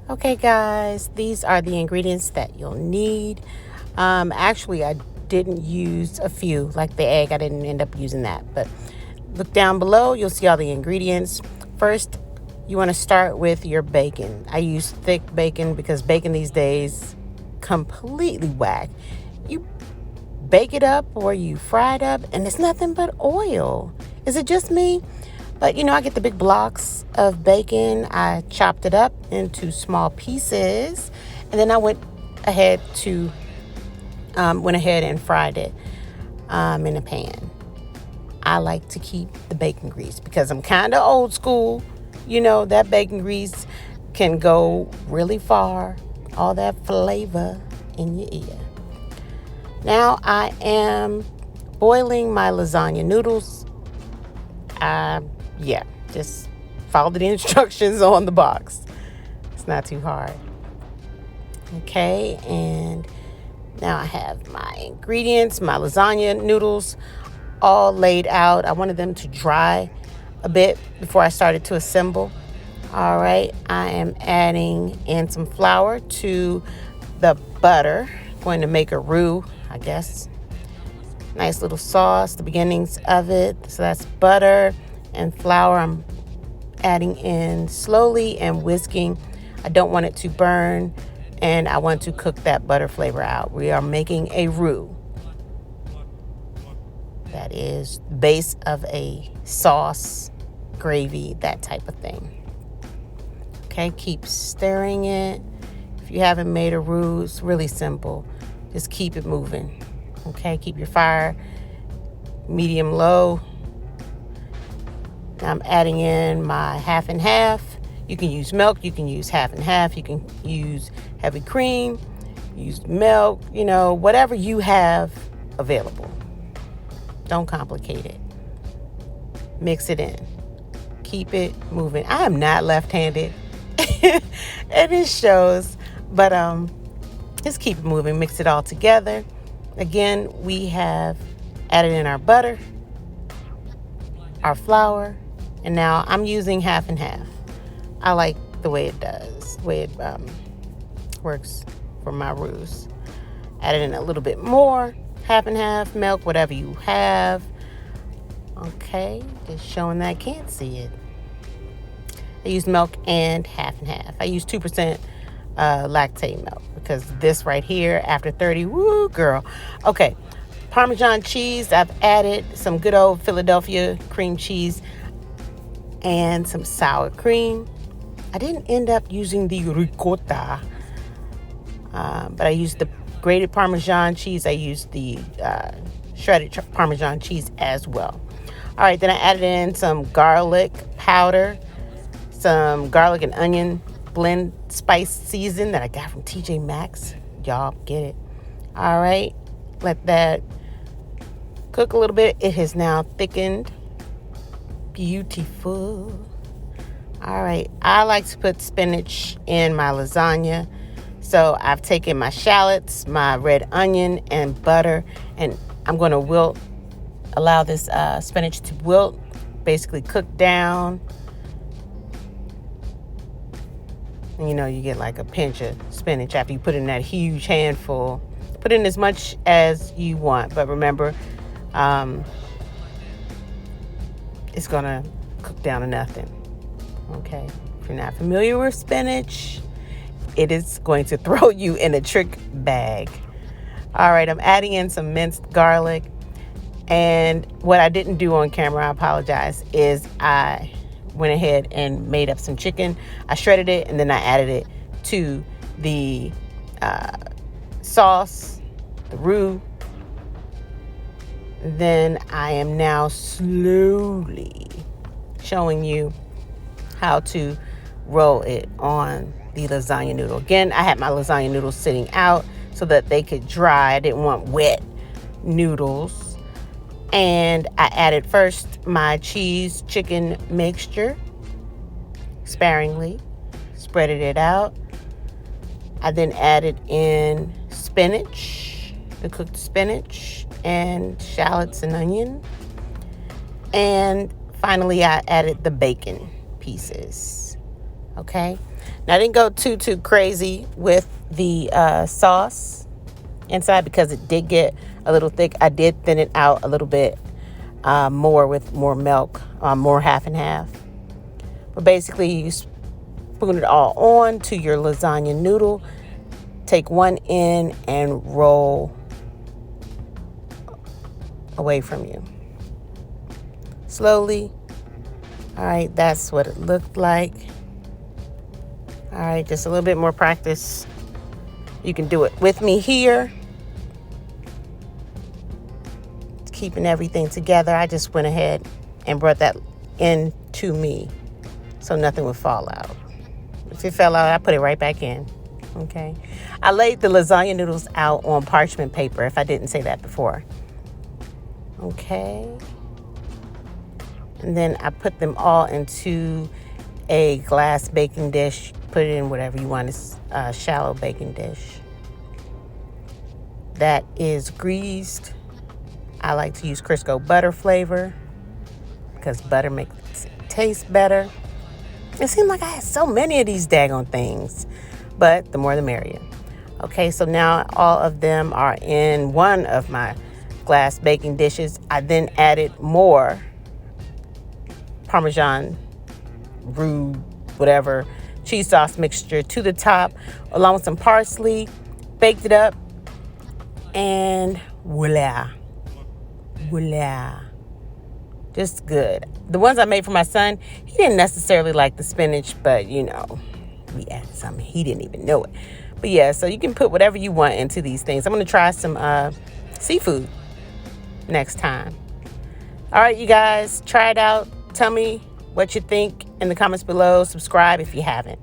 Okay, guys, these are the ingredients that you'll need. Actually, I didn't use a few, like the egg. I didn't end up using that. But look down below, you'll see all the ingredients. First, you want to start with your bacon. I use thick bacon because bacon these days completely whack. You bake it up or you fry it up, and it's nothing but oil. Is it just me? But, I get the big blocks of bacon. I chopped it up into small pieces. And then I went ahead and fried it in a pan. I like to keep the bacon grease because I'm kind of old school. That bacon grease can go really far. All that flavor in your ear. Now I am boiling my lasagna noodles. Just follow the instructions on the box. It's not too hard. Okay, and now I have my ingredients, my lasagna noodles all laid out. I wanted them to dry a bit before I started to assemble. All right, I am adding in some flour to the butter. Going to make a roux, I guess. Nice little sauce, the beginnings of it. So that's butter and flour. I'm adding in slowly and whisking. I don't want it to burn, and I want to cook that butter flavor out. We are making a roux. That is the base of a sauce, gravy, that type of thing. Okay, keep stirring it. If you haven't made a roux, it's really simple. Just keep it moving. Okay, keep your fire medium low. Now I'm adding in my half and half. You can use milk, you can use half and half, you can use heavy cream, use milk, whatever you have available. Don't complicate it. Mix it in. Keep it moving. I am not left-handed. And it shows, but just keep it moving. Mix it all together. Again, we have added in our butter, our flour, and now I'm using half and half. I like the way it does, the way it works for my roux. Added in a little bit more, half and half, milk, whatever you have. Okay, just showing that I can't see it. I use milk and half and half. I use 2% lactate milk because this right here, after 30, woo, girl. Okay, Parmesan cheese. I've added some good old Philadelphia cream cheese and some sour cream. I didn't end up using the ricotta, but I used the grated Parmesan cheese. I used the shredded Parmesan cheese as well. All right, then I added in some garlic powder, some garlic and onion blend spice season that I got from TJ Maxx. Y'all get it. All right, let that cook a little bit. It has now thickened. Beautiful. All right, I like to put spinach in my lasagna. So I've taken my shallots, my red onion, and butter, and I'm going to allow this spinach to wilt, basically cook down. And you get like a pinch of spinach after you put in that huge handful. Put in as much as you want, but remember, it's going to cook down to nothing. Okay, if you're not familiar with spinach, it is going to throw you in a trick bag. All right, I'm adding in some minced garlic. And what I didn't do on camera, I apologize, is I went ahead and made up some chicken. I shredded it, and then I added it to the sauce, the roux. Then I am now slowly showing you how to roll it on the lasagna noodle. Again, I had my lasagna noodles sitting out so that they could dry. I didn't want wet noodles. And I added first my cheese chicken mixture sparingly, spreaded it out. I then added in spinach, the cooked spinach, and shallots and onion. And finally, I added the bacon pieces. Okay. Now, I didn't go too crazy with the sauce inside because it did get a little thick. I did thin it out a little bit more with more milk, more half and half. But basically, you spoon it all on to your lasagna noodle. Take one in and roll away from you. Slowly. All right, that's what it looked like. All right, just a little bit more practice. You can do it with me here. Keeping everything together. I just went ahead and brought that into me so nothing would fall out. If it fell out, I put it right back in. Okay. I laid the lasagna noodles out on parchment paper, if I didn't say that before. Okay. And then I put them all into a glass baking dish. Put it in whatever you want. It's a shallow baking dish. That is greased. I like to use Crisco butter flavor because butter makes it taste better. It seemed like I had so many of these daggone things, but the more the merrier. Okay, so now all of them are in one of my glass baking dishes. I then added more Parmesan, roux, whatever, cheese sauce mixture to the top, along with some parsley, baked it up, and voila. Voila. Just good. The ones I made for my son, he didn't necessarily like the spinach, but we added some. He didn't even know it. But yeah, so you can put whatever you want into these things. I'm going to try some seafood next time. All right, you guys, try it out. Tell me what you think in the comments below. Subscribe if you haven't.